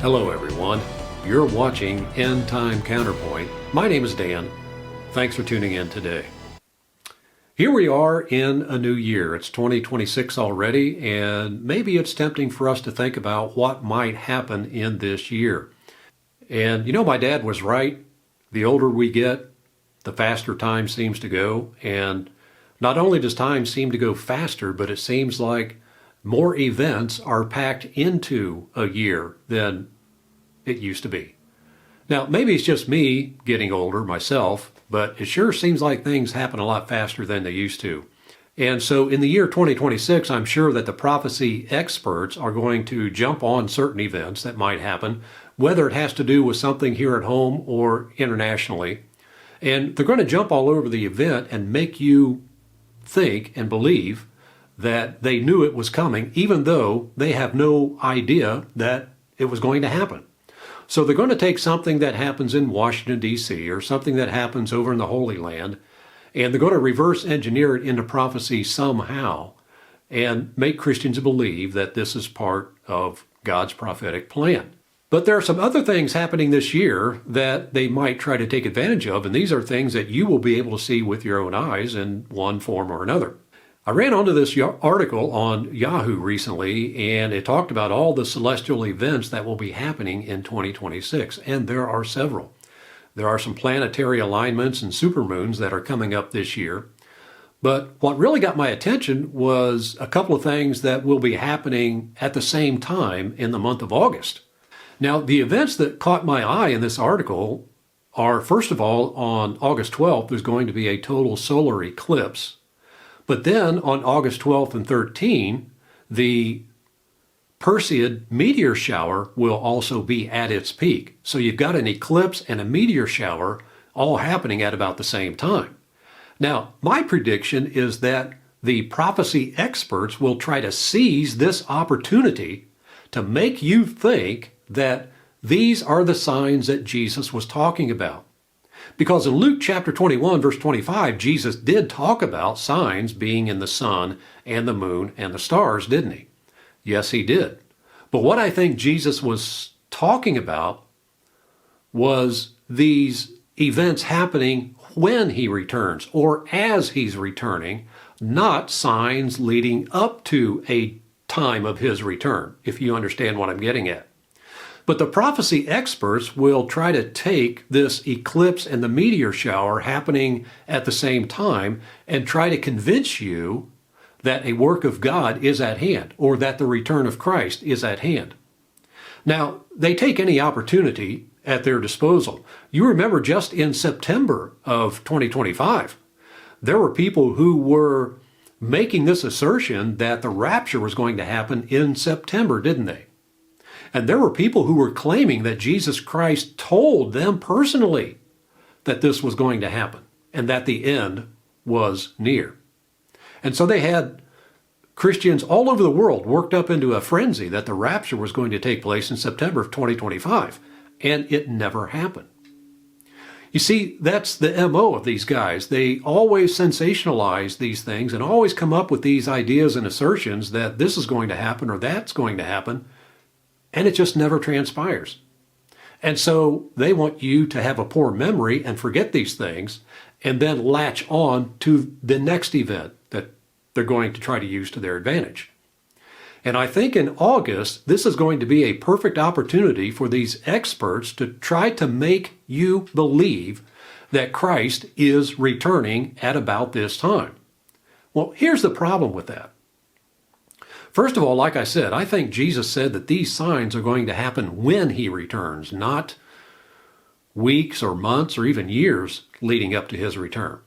Hello everyone, you're watching End Time Counterpoint. My name is Dan. Thanks for tuning in today. Here we are in a new year. It's 2026 already, and maybe it's tempting for us to think about what might happen in this year. And you know, my dad was right. The older we get, the faster time seems to go. And not only does time seem to go faster, but it seems like more events are packed into a year than it used to be. Now, maybe it's just me getting older myself, but it sure seems like things happen a lot faster than they used to. And so in the year 2026, I'm sure that the prophecy experts are going to jump on certain events that might happen, whether it has to do with something here at home or internationally. And they're going to jump all over the event and make you think and believe that they knew it was coming, even though they have no idea that it was going to happen. So they're going to take something that happens in Washington, D.C., or something that happens over in the Holy Land, and they're going to reverse engineer it into prophecy somehow and make Christians believe that this is part of God's prophetic plan. But there are some other things happening this year that they might try to take advantage of, and these are things that you will be able to see with your own eyes in one form or another. I ran onto this article on Yahoo recently, and it talked about all the celestial events that will be happening in 2026, and there are several. There are some planetary alignments and supermoons that are coming up this year. But what really got my attention was a couple of things that will be happening at the same time in the month of August. Now, the events that caught my eye in this article are, first of all, on August 12th, there's going to be a total solar eclipse. But then on August 12th and 13th, the Perseid meteor shower will also be at its peak. So you've got an eclipse and a meteor shower all happening at about the same time. Now, my prediction is that the prophecy experts will try to seize this opportunity to make you think that these are the signs that Jesus was talking about. Because in Luke chapter 21, verse 25, Jesus did talk about signs being in the sun and the moon and the stars, didn't he? Yes, he did. But what I think Jesus was talking about was these events happening when he returns or as he's returning, not signs leading up to a time of his return, if you understand what I'm getting at. But the prophecy experts will try to take this eclipse and the meteor shower happening at the same time and try to convince you that a work of God is at hand or that the return of Christ is at hand. Now, they take any opportunity at their disposal. You remember just in September of 2025, there were people who were making this assertion that the rapture was going to happen in September, didn't they? And there were people who were claiming that Jesus Christ told them personally that this was going to happen and that the end was near. And so they had Christians all over the world worked up into a frenzy that the rapture was going to take place in September of 2025, and it never happened. You see, that's the MO of these guys. They always sensationalize these things and always come up with these ideas and assertions that this is going to happen or that's going to happen, and it just never transpires. And so they want you to have a poor memory and forget these things and then latch on to the next event that they're going to try to use to their advantage. And I think in August, this is going to be a perfect opportunity for these experts to try to make you believe that Christ is returning at about this time. Well, here's the problem with that. First of all, like I said, I think Jesus said that these signs are going to happen when he returns, not weeks or months or even years leading up to his return.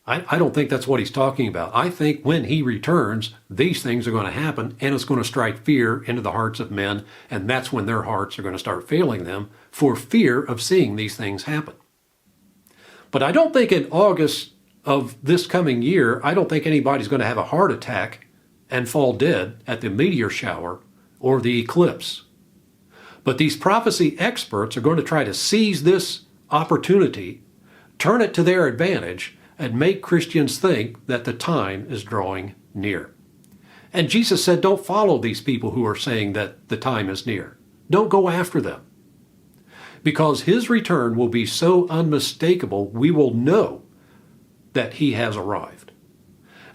I don't think that's what he's talking about. I think when he returns, these things are going to happen, and it's going to strike fear into the hearts of men, and that's when their hearts are going to start failing them for fear of seeing these things happen. But I don't think in August of this coming year, I don't think anybody's going to have a heart attack and fall dead at the meteor shower or the eclipse. But these prophecy experts are going to try to seize this opportunity, turn it to their advantage, and make Christians think that the time is drawing near. And Jesus said, don't follow these people who are saying that the time is near. don't go after them. Because his return will be so unmistakable, we will know that he has arrived.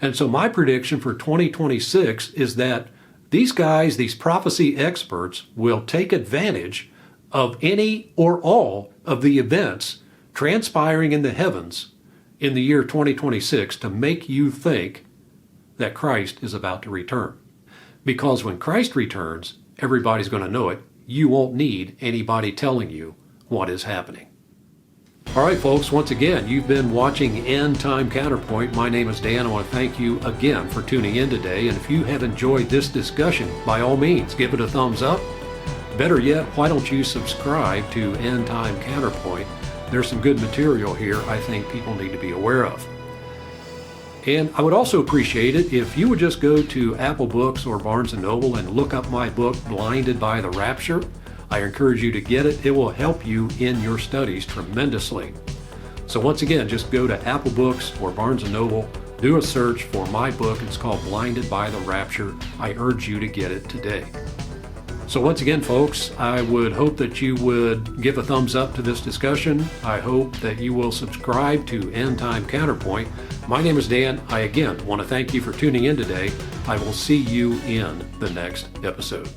And so my prediction for 2026 is that these guys, these prophecy experts, will take advantage of any or all of the events transpiring in the heavens in the year 2026 to make you think that Christ is about to return. Because when Christ returns, everybody's going to know it. You won't need anybody telling you what is happening. All right, folks, once again, you've been watching End Time Counterpoint. My name is Dan. I want to thank you again for tuning in today. And if you have enjoyed this discussion, by all means, give it a thumbs up. Better yet, why don't you subscribe to End Time Counterpoint? There's some good material here I think people need to be aware of. And I would also appreciate it if you would just go to Apple Books or Barnes & Noble and look up my book, Blinded by the Rapture. I encourage you to get it. It will help you in your studies tremendously. So once again, just go to Apple Books or Barnes & Noble, do a search for my book. It's called Blinded by the Rapture. I urge you to get it today. So once again, folks, I would hope that you would give a thumbs up to this discussion. I hope that you will subscribe to End Time Counterpoint. My name is Dan. I again want to thank you for tuning in today. I will see you in the next episode.